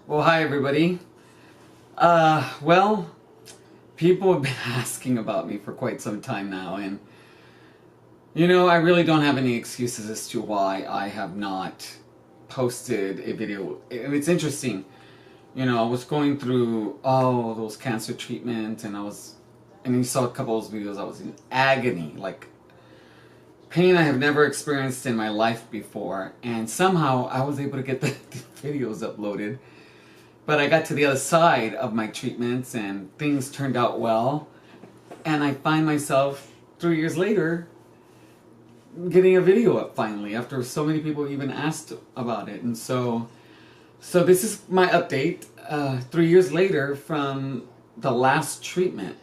Well, hi everybody. Well, people have been asking about me for quite some time now, and I really don't have any excuses as to why I have not posted a video. It's interesting. I was going through all those cancer treatments, and you saw a couple of those videos. I was in agony, like pain I have never experienced in my life before, and somehow I was able to get the videos uploaded. But I got to the other side of my treatments and things turned out well. And I find myself 3 years later getting a video up finally after so many people even asked about it. And so this is my update 3 years later from the last treatment.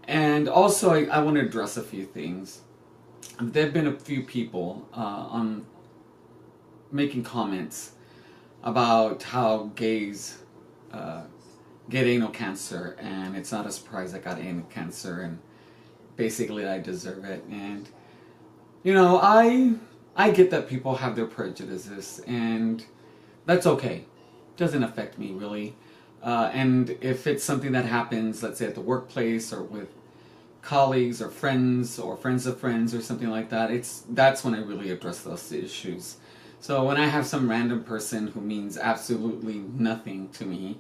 And also I want to address a few things. There have been a few people on making comments about how gays get anal cancer, and it's not a surprise I got anal cancer, and basically I deserve it. And I get that people have their prejudices, and that's okay. Doesn't affect me really. And if it's something that happens, let's say at the workplace or with colleagues or friends of friends or something like that, that's when I really address those issues. So when I have some random person who means absolutely nothing to me,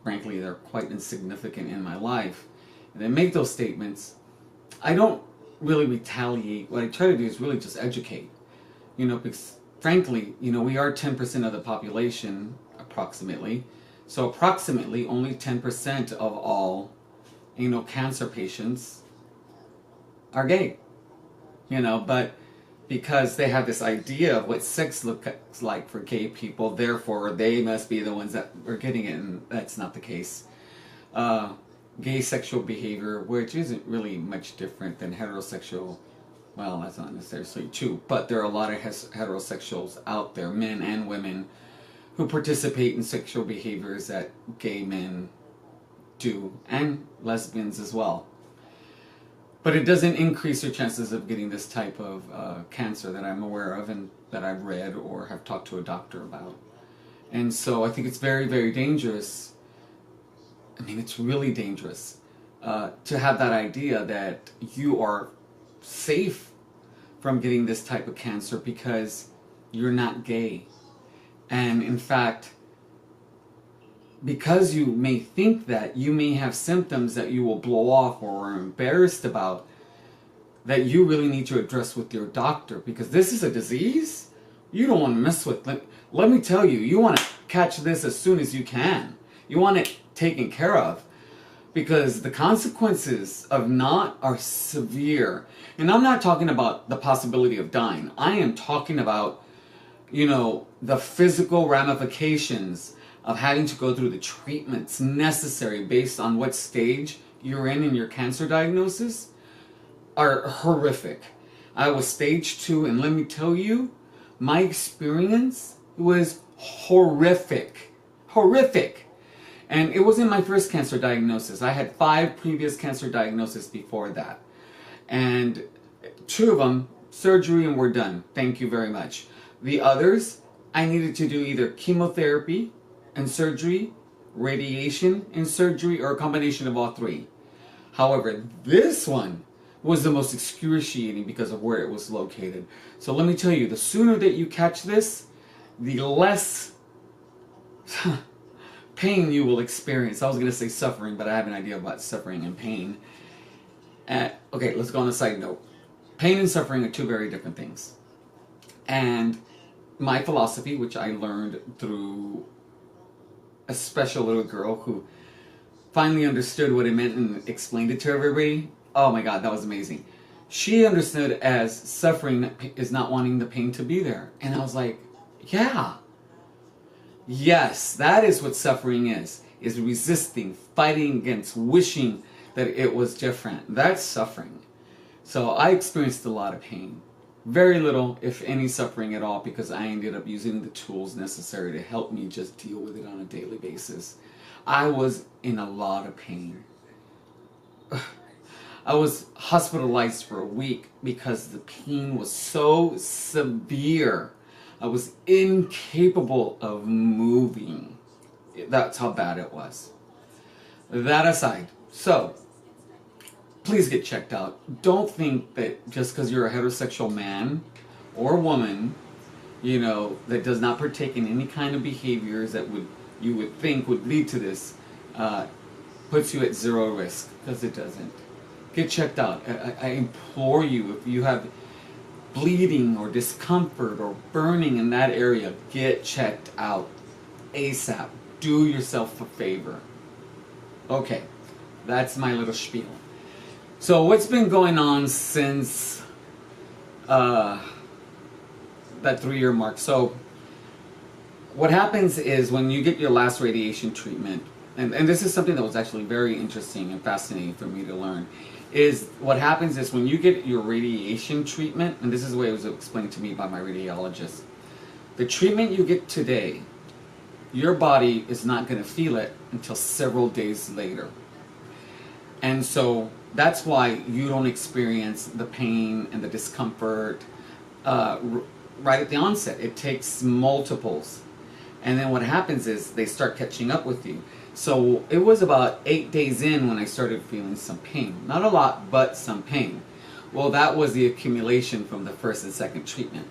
frankly they're quite insignificant in my life, and they make those statements, I don't really retaliate. What I try to do is really just educate. Because frankly, we are 10% of the population, approximately. So approximately only 10% of all anal cancer patients are gay. But because they have this idea of what sex looks like for gay people, therefore they must be the ones that are getting it, and that's not the case. Gay sexual behavior, which isn't really much different than heterosexual, well, that's not necessarily true, but there are a lot of heterosexuals out there, men and women, who participate in sexual behaviors that gay men do, and lesbians as well. But it doesn't increase your chances of getting this type of cancer that I'm aware of and that I've read or have talked to a doctor about. And so I think it's very, very dangerous. I mean, it's really dangerous to have that idea that you are safe from getting this type of cancer because you're not gay. And in fact, because you may think that, you may have symptoms that you will blow off or are embarrassed about, that you really need to address with your doctor, because this is a disease you don't want to mess with. Let me tell you, you want to catch this as soon as you can. You want it taken care of, because the consequences of not are severe. And I'm not talking about the possibility of dying. I am talking about, the physical ramifications of having to go through the treatments necessary based on what stage you're in your cancer diagnosis are horrific. I was stage 2, and let me tell you, my experience was horrific. Horrific. And it wasn't my first cancer diagnosis. I had 5 previous cancer diagnoses before that. And 2 of them, surgery, and we're done. Thank you very much. The others, I needed to do either chemotherapy and surgery, radiation and surgery, or a combination of all 3. However, this one was the most excruciating because of where it was located. So let me tell you, the sooner that you catch this, the less pain you will experience. I was going to say suffering, but I have an idea about suffering and pain. Okay, let's go on a side note. Pain and suffering are 2 very different things. And my philosophy, which I learned through a special little girl who finally understood what it meant and explained it to everybody. Oh my God, that was amazing. She understood as suffering is not wanting the pain to be there. And I was like, yeah. Yes, that is what suffering is resisting, fighting against, wishing that it was different. That's suffering. So I experienced a lot of pain. Very little, if any, suffering at all, because I ended up using the tools necessary to help me just deal with it on a daily basis. I was in a lot of pain. I was hospitalized for a week because the pain was so severe. I was incapable of moving. That's how bad it was. That aside, so please get checked out. Don't think that just because you're a heterosexual man or woman, that does not partake in any kind of behaviors that you would think would lead to this, puts you at zero risk, because it doesn't. Get checked out. I implore you, if you have bleeding or discomfort or burning in that area, get checked out ASAP. Do yourself a favor. Okay, that's my little spiel. So what's been going on since that 3-year mark? So what happens is when you get your last radiation treatment, and this is something that was actually very interesting and fascinating for me to learn, is what happens is when you get your radiation treatment, and this is the way it was explained to me by my radiologist, the treatment you get today, your body is not going to feel it until several days later. And so that's why you don't experience the pain and the discomfort right at the onset. It takes multiples. And then what happens is they start catching up with you. So it was about 8 days in when I started feeling some pain. Not a lot, but some pain. Well, that was the accumulation from the first and second treatment.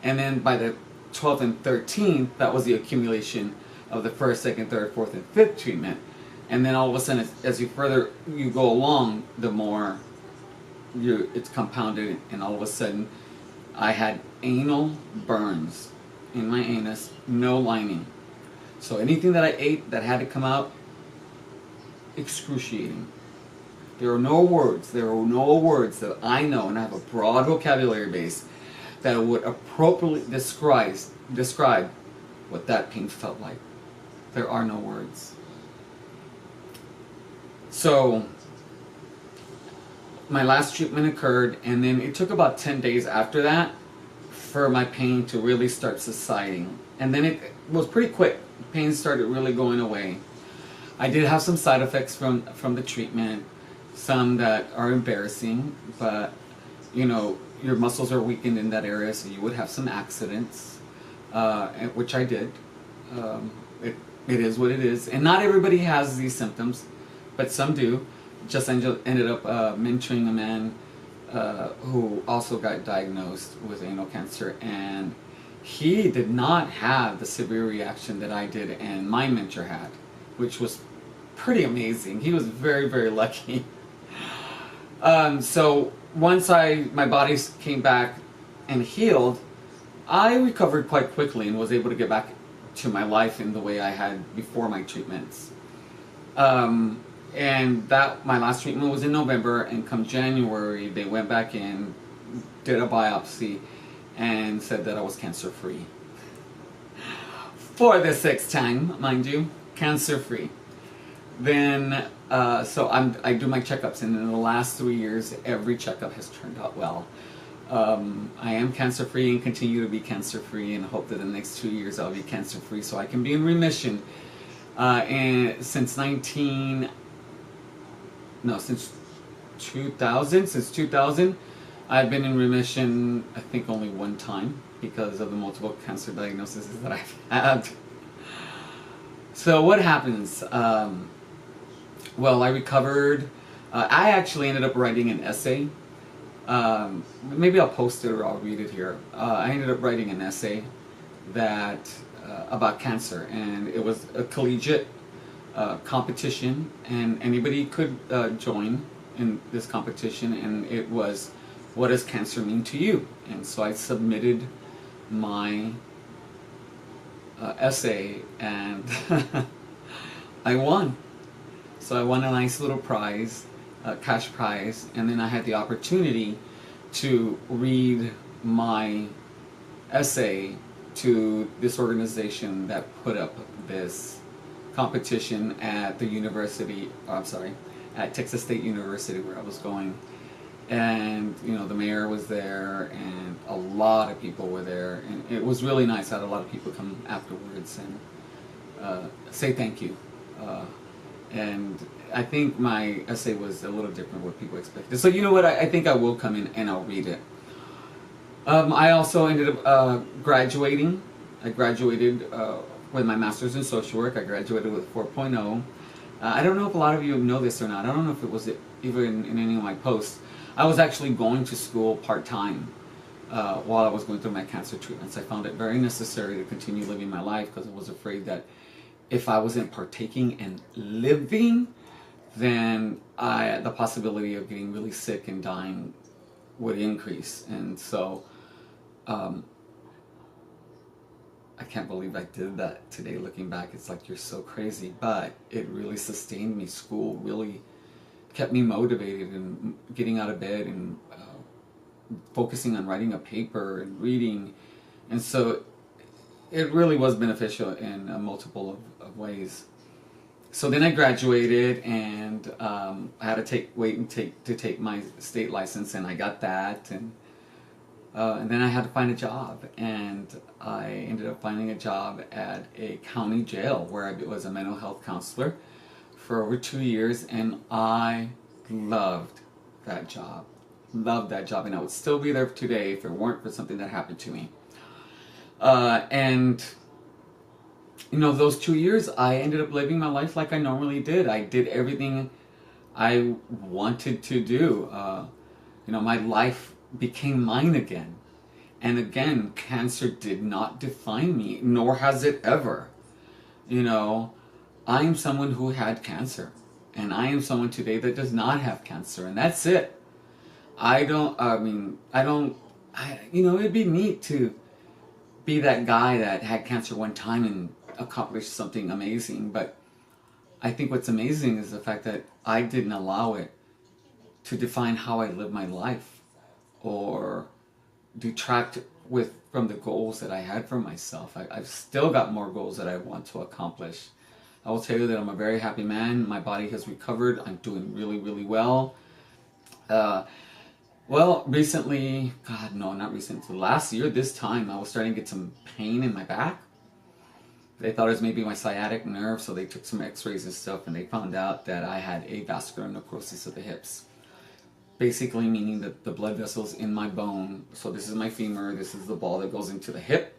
And then by the 12th and 13th, that was the accumulation of the first, second, third, fourth, and fifth treatment. And then all of a sudden, as you go along, the more it's compounded, and all of a sudden, I had anal burns in my anus, no lining. So anything that I ate that had to come out, excruciating. There are no words that I know, and I have a broad vocabulary base, that would appropriately describe what that pain felt like. There are no words. So my last treatment occurred, and then it took about 10 days after that for my pain to really start subsiding. And then it was pretty quick. The pain started really going away. I did have some side effects from the treatment, some that are embarrassing, but your muscles are weakened in that area, so you would have some accidents, which I did. It is what it is. And not everybody has these symptoms, but some do. Just ended up mentoring a man who also got diagnosed with anal cancer, and he did not have the severe reaction that I did and my mentor had, which was pretty amazing. He was very, very lucky. So once my body came back and healed, I recovered quite quickly and was able to get back to my life in the way I had before my treatments. And my last treatment was in November, and come January, they went back in, did a biopsy, and said that I was cancer-free. For the 6th time, mind you, cancer-free. Then, so I do my checkups, and in the last 3 years, every checkup has turned out well. I am cancer-free and continue to be cancer-free, and hope that in the next 2 years I'll be cancer-free so I can be in remission. And since 2000, I've been in remission, I think only one time, because of the multiple cancer diagnoses that I've had. So what happens? Well, I recovered. I actually ended up writing an essay. Maybe I'll post it or I'll read it here. I ended up writing an essay about cancer, and it was a collegiate competition, and anybody could join in this competition, and it was, what does cancer mean to you? And so I submitted my essay, and I won. So I won a nice little prize, cash prize, and then I had the opportunity to read my essay to this organization that put up this competition at at Texas State University, where I was going. And the mayor was there, and a lot of people were there, and it was really nice. I had a lot of people come afterwards and say thank you. And I think my essay was a little different what people expected. So you know what, I think I will come in and I'll read it. I also ended up graduating. I graduated with my master's in social work. I graduated with 4.0. I don't know if a lot of you know this or not. I don't know if it was even in any of my posts. I was actually going to school part-time while I was going through my cancer treatments. I found it very necessary to continue living my life because I was afraid that if I wasn't partaking and living, then the possibility of getting really sick and dying would increase. And so I can't believe I did that today. Looking back, it's like, you're so crazy. But it really sustained me. School really kept me motivated and getting out of bed and focusing on writing a paper and reading. And so it really was beneficial in multiple of ways. So then I graduated, and I had to wait to take my state license, and I got that, and then I had to find a job, and I ended up finding a job at a county jail where I was a mental health counselor for over 2 years, and I loved that job. Loved that job, and I would still be there today if it weren't for something that happened to me. And you know, those 2 years, I ended up living my life like I normally did. I did everything I wanted to do. You know, my life became mine again. And again, cancer did not define me, nor has it ever. You know, I am someone who had cancer, and I am someone today that does not have cancer, and that's it. You know, it'd be neat to be that guy that had cancer one time and accomplished something amazing, but I think what's amazing is the fact that I didn't allow it to define how I live my life or detract from the goals that I had for myself. I've still got more goals that I want to accomplish. I will tell you that I'm a very happy man. My body has recovered. I'm doing really, really well. Well, recently, God, no, not recently. Last year, this time, I was starting to get some pain in my back. They thought it was maybe my sciatic nerve, so they took some x-rays and stuff, and they found out that I had avascular necrosis of the hips. Basically meaning that the blood vessels in my bone, so this is my femur, this is the ball that goes into the hip.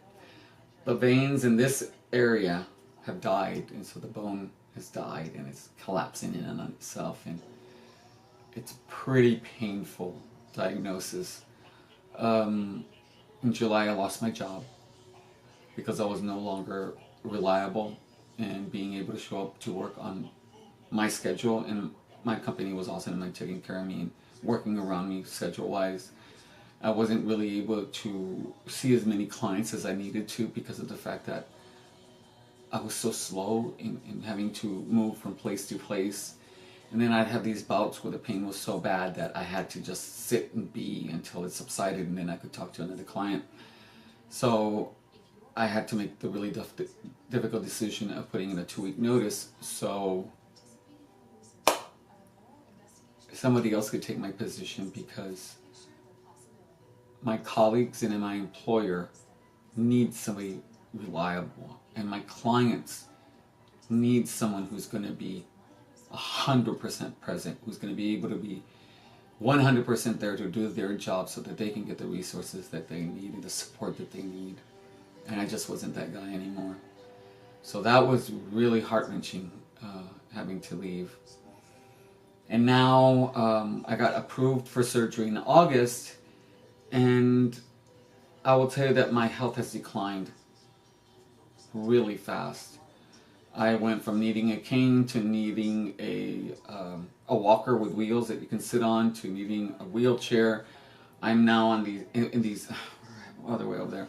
The veins in this area have died, and so the bone has died, and it's collapsing in and on itself, and it's pretty painful diagnosis. In July, I lost my job because I was no longer reliable and being able to show up to work on my schedule, and my company was also taking care of me and working around me schedule-wise. I wasn't really able to see as many clients as I needed to because of the fact that I was so slow in having to move from place to place. And then I'd have these bouts where the pain was so bad that I had to just sit and be until it subsided, and then I could talk to another client. So I had to make the really difficult decision of putting in a 2-week notice so somebody else could take my position, because my colleagues and my employer need somebody reliable, and my clients need someone who's going to be 100% present, who's going to be able to be 100% there to do their job so that they can get the resources that they need and the support that they need. And I just wasn't that guy anymore. So that was really heart-wrenching, having to leave. And now I got approved for surgery in August, and I will tell you that my health has declined really fast. I went from needing a cane to needing a walker with wheels that you can sit on to needing a wheelchair. I'm now on these other way over there.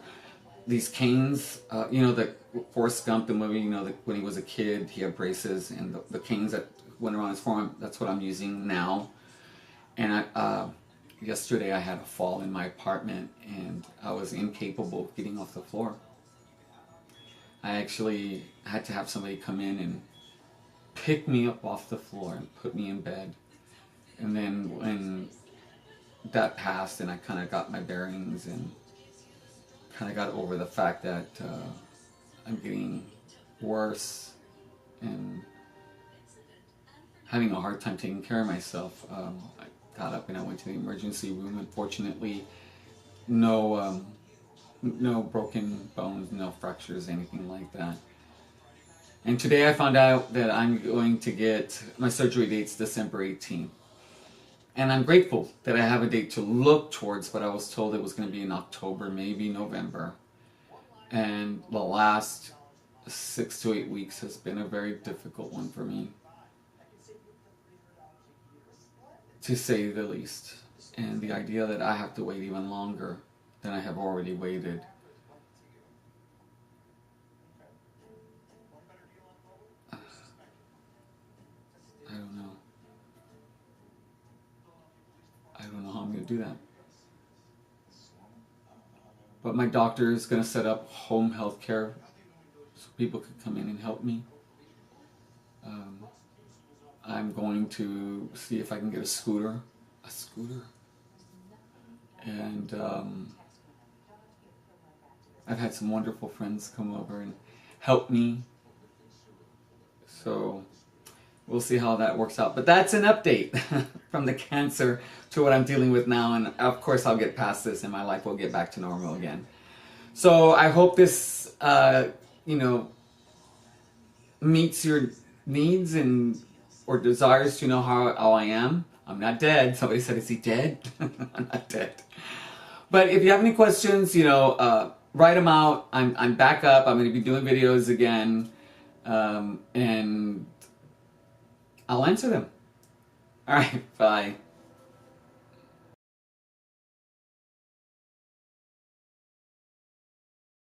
These canes, you know, the Forrest Gump, the movie, you know, when he was a kid, he had braces, and the canes that went around his forearm, that's what I'm using now. And yesterday I had a fall in my apartment, and I was incapable of getting off the floor. I actually had to have somebody come in and pick me up off the floor and put me in bed. And then when that passed and I kind of got my bearings and kind of got over the fact that I'm getting worse and having a hard time taking care of myself, I got up and I went to the emergency room. Unfortunately, no broken bones, no fractures, anything like that. And today I found out that I'm going to get my surgery date's December 18th. And I'm grateful that I have a date to look towards, but I was told it was going to be in October, maybe November. And the last 6 to 8 weeks has been a very difficult one for me, to say the least. And the idea that I have to wait even longer than I have already waited. I don't know. I don't know how I'm going to do that. But my doctor is going to set up home health care so people could come in and help me. I'm going to see if I can get a scooter. A scooter? And I've had some wonderful friends come over and help me. So we'll see how that works out. But that's an update from the cancer to what I'm dealing with now. And of course I'll get past this and my life will get back to normal again. So I hope this, meets your needs and or desires to know how I am. I'm not dead. Somebody said, is he dead? I'm not dead. But if you have any questions, write them out. I'm back up. I'm going to be doing videos again. And I'll answer them. All right. Bye.